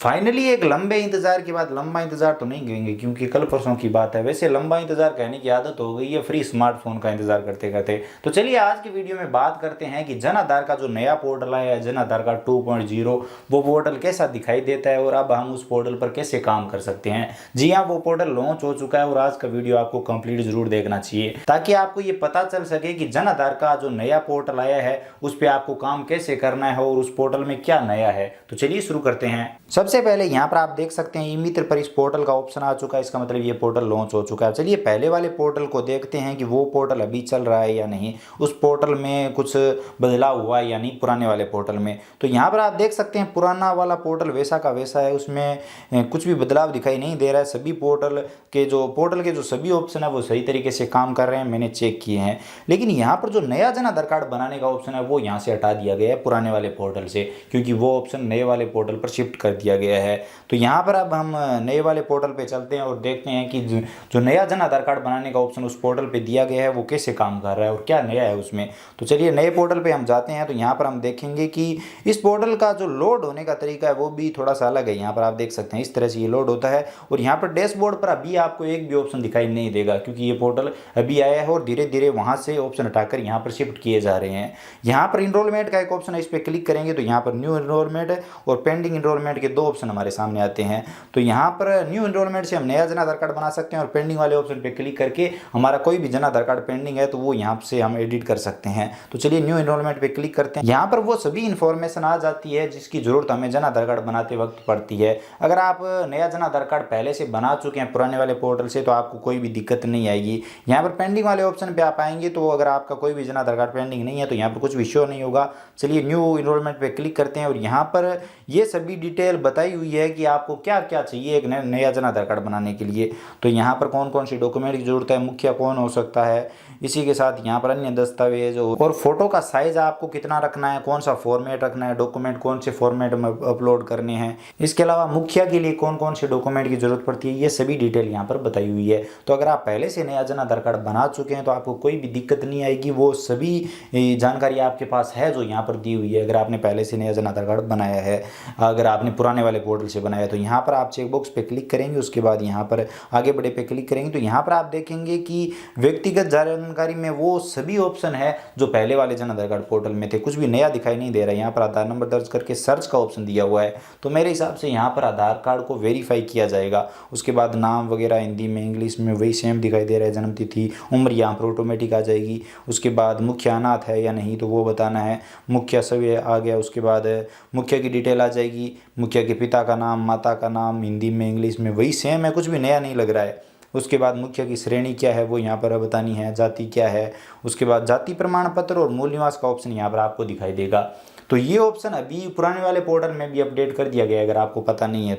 Finally एक लंबे इंतजार के बाद, लंबा इंतजार तो नहीं कहेंगे क्योंकि कल परसों की बात है, वैसे लंबा इंतजार कहने की आदत हो गई है फ्री स्मार्टफोन का इंतजार करते करते। तो चलिए आज की वीडियो में बात करते हैं कि जन आधार का जो नया पोर्टल आया है, जन आधार कार्ड 2.0, वो पोर्टल कैसा दिखाई देता है और अब हम उस पोर्टल पर कैसे काम कर सकते हैं। जी हाँ, वो पोर्टल लॉन्च हो चुका है और आज का वीडियो आपको कंप्लीट जरूर देखना चाहिए ताकि आपको ये पता चल सके कि जन आधार का जो नया पोर्टल आया है उस पर आपको काम कैसे करना है और उस पोर्टल में क्या नया है। तो चलिए शुरू करते हैं। सबसे पहले यहाँ पर आप देख सकते हैं ई मित्र पर इस पोर्टल का ऑप्शन आ चुका है, इसका मतलब ये पोर्टल लॉन्च हो चुका है। चलिए पहले वाले पोर्टल को देखते हैं कि वो पोर्टल अभी चल रहा है या नहीं, उस पोर्टल में कुछ बदलाव हुआ है या नहीं पुराने वाले पोर्टल में। तो यहाँ पर आप देख सकते हैं पुराना वाला पोर्टल वैसा का वैसा है, उसमें कुछ भी बदलाव दिखाई नहीं दे रहा है। सभी पोर्टल के जो सभी ऑप्शन है वो सही तरीके से काम कर रहे हैं, मैंने चेक किए हैं। लेकिन यहाँ पर जो नया जन आधार कार्ड बनाने का ऑप्शन है वो यहाँ से हटा दिया गया है पुराने वाले पोर्टल से, क्योंकि वो ऑप्शन नए वाले पोर्टल पर शिफ्ट कर दिया गया है। तो यहाँ पर अब हम नए वाले पोर्टल पे चलते हैं और देखते हैं कि जो नया जन आधार कार्ड बनाने का ऑप्शन उस पोर्टल पे दिया गया है वो कैसे काम कर रहा है और क्या नया है उसमें। तो चलिए नए पोर्टल पे हम जाते हैं। तो यहाँ पर हम देखेंगे कि इस पोर्टल का जो लोड होने का तरीका है वो भी थोड़ा सा अलग है। यहाँ पर आप देख सकते हैं इस तरह से ये लोड होता है और यहाँ पर डैशबोर्ड पर अभी आपको एक भी ऑप्शन दिखाई नहीं देगा क्योंकि ये पोर्टल अभी आया है और धीरे धीरे वहाँ से ऑप्शन हटाकर यहाँ पर शिफ्ट किए जा रहे हैं। यहाँ पर इनरोलमेंट का एक ऑप्शन है, इस पर क्लिक करेंगे तो यहाँ पर न्यू इनरोलमेंट और पेंडिंग इनरोलमेंट के दो ऑप्शन हमारे सामने आते हैं। तो यहाँ पर न्यू इनरोलमेंट से हम नया जन आधार कार्ड बना सकते हैं और पेंडिंग वाले ऑप्शन पे क्लिक करके हमारा कोई भी जन आधार कार्ड पेंडिंग है तो वो यहाँ से हम एडिट कर सकते हैं। तो चलिए न्यू इनरोलमेंट पे क्लिक करते हैं। यहाँ पर वो सभी इन्फॉर्मेशन आ जाती है जिसकी जरूरत हमें जन आधार कार्ड बनाते वक्त पड़ती है। अगर आप नया जन आधार कार्ड पहले से बना चुके हैं पुराने वाले पोर्टल से तो आपको कोई भी दिक्कत नहीं आएगी। यहाँ पर पेंडिंग वाले ऑप्शन पे आप आएंगे तो अगर आपका कोई भी जन आधार कार्ड पेंडिंग नहीं है तो यहाँ पर कुछ भी शो नहीं होगा। चलिए न्यू इनरोलमेंट पे क्लिक करते हैं और यहाँ पर ये सभी डिटेल बताई हुई है कि आपको क्या क्या चाहिए एक नया जन आधार कार्ड बनाने के लिए। तो यहाँ पर कौन कौन सी डॉक्यूमेंट की जरूरत है, मुखिया कौन हो सकता है, इसी के साथ यहाँ पर अन्य दस्तावेज और फोटो का साइज आपको कितना रखना है, कौन सा फॉर्मेट रखना है, डॉक्यूमेंट कौन से फॉर्मेट में अपलोड करने हैं, इसके अलावा मुखिया के लिए कौन कौन से डॉक्यूमेंट की जरूरत पड़ती है, ये सभी डिटेल यहाँ पर बताई हुई है। तो अगर आप पहले से नया जन आधार कार्ड बना चुके हैं तो आपको कोई भी दिक्कत नहीं आएगी, वो सभी जानकारी आपके पास है जो यहाँ पर दी हुई है। अगर आपने पहले से नया जन आधार कार्ड बनाया है, अगर आपने पुराने वाले पोर्टल से बनाया तो यहाँ पर आप चेकबॉक्स पे क्लिक करेंगे, उसके बाद यहाँ पर आगे बढ़े पे क्लिक करेंगे तो यहाँ पर आप देखेंगे कि व्यक्तिगत जानकारी में वो सभी ऑप्शन है जो पहले वाले जन आधार कार्ड पोर्टल में थे, कुछ भी नया दिखाई नहीं दे रहा है। यहाँ पर आधार नंबर दर्ज करके सर्च का ऑप्शन दिया हुआ है, तो मेरे हिसाब से यहाँ पर आधार कार्ड को वेरीफाई किया जाएगा। उसके बाद नाम वगैरह हिंदी में इंग्लिश में वही सेम दिखाई दे रहा है, जन्म तिथि उम्र यहाँ पर ऑटोमेटिक आ जाएगी। उसके बाद मुखिया अनाथ है या नहीं तो वो बताना है, मुखिया सभी आ गया। उसके बाद मुखिया की डिटेल आ जाएगी, मुखिया के पिता का नाम, माता का नाम हिंदी में इंग्लिश में वही सेम है, कुछ भी नया नहीं लग रहा है। उसके बाद मुखिया की श्रेणी क्या है वो यहाँ पर बतानी है, जाति क्या है। उसके बाद जाति प्रमाण पत्र और मूल निवास का ऑप्शन यहाँ पर आपको दिखाई देगा। तो ये ऑप्शन अभी पुराने वाले पोर्टल में भी अपडेट कर दिया गया है, अगर आपको पता नहीं है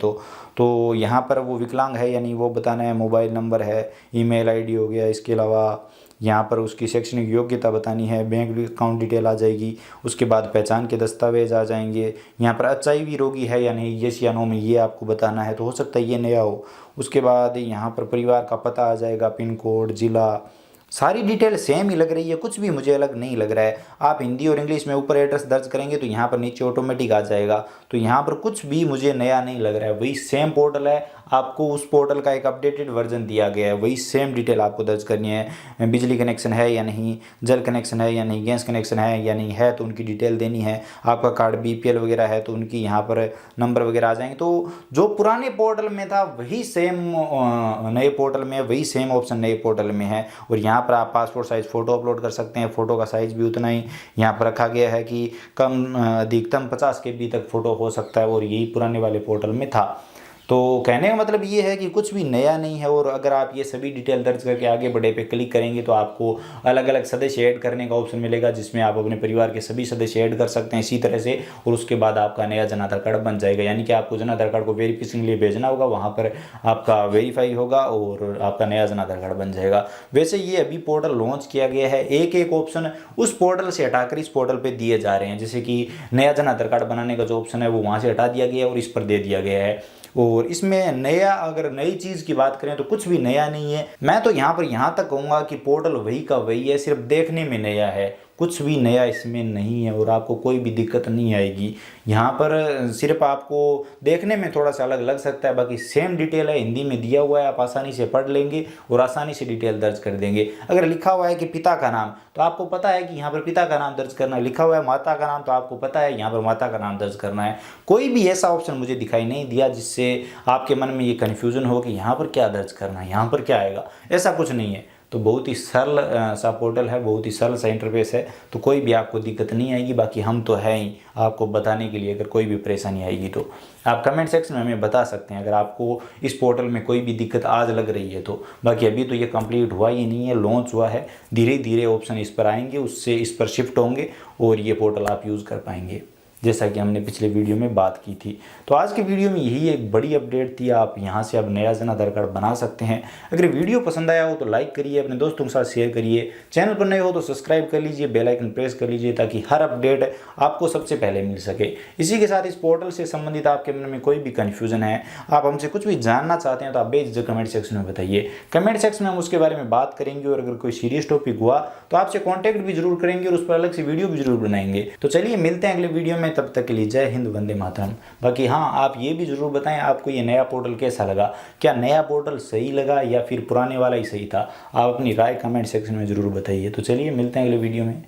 तो यहाँ पर वो विकलांग है या नहीं वो बताना है, मोबाइल नंबर है, ईमेल आईडी हो गया। इसके अलावा यहाँ पर उसकी शैक्षणिक योग्यता बतानी है, बैंक अकाउंट डिटेल आ जाएगी। उसके बाद पहचान के दस्तावेज आ जाएंगे। यहाँ पर HIV रोगी है या नहीं, येस या नो में ये आपको बताना है, तो हो सकता है ये नया हो। उसके बाद यहाँ पर परिवार का पता आ जाएगा, पिन कोड, जिला, सारी डिटेल सेम ही लग रही है, कुछ भी मुझे अलग नहीं लग रहा है। आप हिंदी और इंग्लिश में ऊपर एड्रेस दर्ज करेंगे तो यहाँ पर नीचे ऑटोमेटिक आ जाएगा। तो यहाँ पर कुछ भी मुझे नया नहीं लग रहा है, वही सेम पोर्टल है। आपको उस पोर्टल का एक अपडेटेड वर्जन दिया गया है, वही सेम डिटेल आपको दर्ज करनी है। बिजली कनेक्शन है या नहीं, जल कनेक्शन है या नहीं, गैस कनेक्शन है या नहीं है तो उनकी डिटेल देनी है। आपका कार्ड BPL वगैरह है तो उनकी यहाँ पर नंबर वगैरह आ जाएंगे। तो जो पुराने पोर्टल में था वही सेम नए पोर्टल में, वही सेम ऑप्शन नए पोर्टल में है। और यहाँ पर आप पासपोर्ट साइज फ़ोटो अपलोड कर सकते हैं, फ़ोटो का साइज़ भी उतना ही यहाँ पर रखा गया है कि अधिकतम 50 KB तक फ़ोटो हो सकता है, और यही पुराने वाले पोर्टल में था। तो कहने का मतलब ये है कि कुछ भी नया नहीं है। और अगर आप ये सभी डिटेल दर्ज करके आगे बढ़े पे क्लिक करेंगे तो आपको अलग अलग सदस्य ऐड करने का ऑप्शन मिलेगा, जिसमें आप अपने परिवार के सभी सदस्य ऐड कर सकते हैं इसी तरह से। और उसके बाद आपका नया जन आधार कार्ड बन जाएगा, यानी कि आपको जन आधार कार्ड को वेरिफिकेशन के लिए भेजना होगा, वहाँ पर आपका वेरीफाई होगा और आपका नया जन आधार कार्ड बन जाएगा। वैसे ये अभी पोर्टल लॉन्च किया गया है, एक एक ऑप्शन उस पोर्टल से हटाकर इस पोर्टल पर दिए जा रहे हैं। जैसे कि नया जन आधार कार्ड बनाने का जो ऑप्शन है वो वहाँ से हटा दिया गया है और इस पर दे दिया गया है। और इसमें नया, अगर नई चीज़ की बात करें तो कुछ भी नया नहीं है। मैं तो यहाँ तक कहूँगा कि पोर्टल वही का वही है, सिर्फ देखने में नया है, कुछ भी नया इसमें नहीं है और आपको कोई भी दिक्कत नहीं आएगी। यहाँ पर सिर्फ आपको देखने में थोड़ा सा अलग लग सकता है, बाकी सेम डिटेल है, हिंदी में दिया हुआ है, आप आसानी से पढ़ लेंगे और आसानी से डिटेल दर्ज कर देंगे। अगर लिखा हुआ है कि पिता का नाम, तो आपको पता है कि यहाँ पर पिता का नाम दर्ज करना है। लिखा हुआ है माता का नाम, तो आपको पता है यहाँ पर माता का नाम दर्ज करना है। कोई भी ऐसा ऑप्शन मुझे दिखाई नहीं दिया जिससे आपके मन में ये कन्फ्यूज़न हो कि यहाँ पर क्या दर्ज करना है, यहाँ पर क्या आएगा। ऐसा कुछ नहीं है। तो बहुत ही सरल सा पोर्टल है, बहुत ही सरल सा इंटरफेस है, तो कोई भी आपको दिक्कत नहीं आएगी। बाकी हम तो हैं ही आपको बताने के लिए, अगर कोई भी परेशानी आएगी तो आप कमेंट सेक्शन में हमें बता सकते हैं अगर आपको इस पोर्टल में कोई भी दिक्कत आज लग रही है तो। बाकी अभी तो ये कंप्लीट हुआ ही नहीं है, लॉन्च हुआ है, धीरे धीरे ऑप्शन इस पर आएंगे, उससे इस पर शिफ्ट होंगे और ये पोर्टल आप यूज़ कर पाएंगे, जैसा कि हमने पिछले वीडियो में बात की थी। तो आज की वीडियो में यही एक बड़ी अपडेट थी। आप यहां से अब नया जन आधार कार्ड बना सकते हैं। अगर वीडियो पसंद आया हो तो लाइक करिए, अपने दोस्तों के साथ शेयर करिए, चैनल पर नए हो तो सब्सक्राइब कर लीजिए, बेल आइकन प्रेस कर लीजिए ताकि हर अपडेट आपको सबसे पहले मिल सके। इसी के साथ इस पोर्टल से संबंधित आपके मन में कोई भी कन्फ्यूजन है, आप हमसे कुछ भी जानना चाहते हैं तो आप बेझिझक कमेंट सेक्शन में बताइए। कमेंट सेक्शन में हम उसके बारे में बात करेंगे और अगर कोई सीरियस टॉपिक हुआ तो आपसे कॉन्टैक्ट भी जरूर करेंगे और उस पर अलग से वीडियो भी जरूर बनाएंगे। तो चलिए मिलते हैं अगले वीडियो में, तब तक के लिए जय हिंद, वंदे मातरम। बाकी हाँ, आप ये भी जरूर बताएं आपको ये नया पोर्टल कैसा लगा, क्या नया पोर्टल सही लगा या फिर पुराने वाला ही सही था। आप अपनी राय कमेंट सेक्शन में जरूर बताइए। तो चलिए मिलते हैं अगले वीडियो में।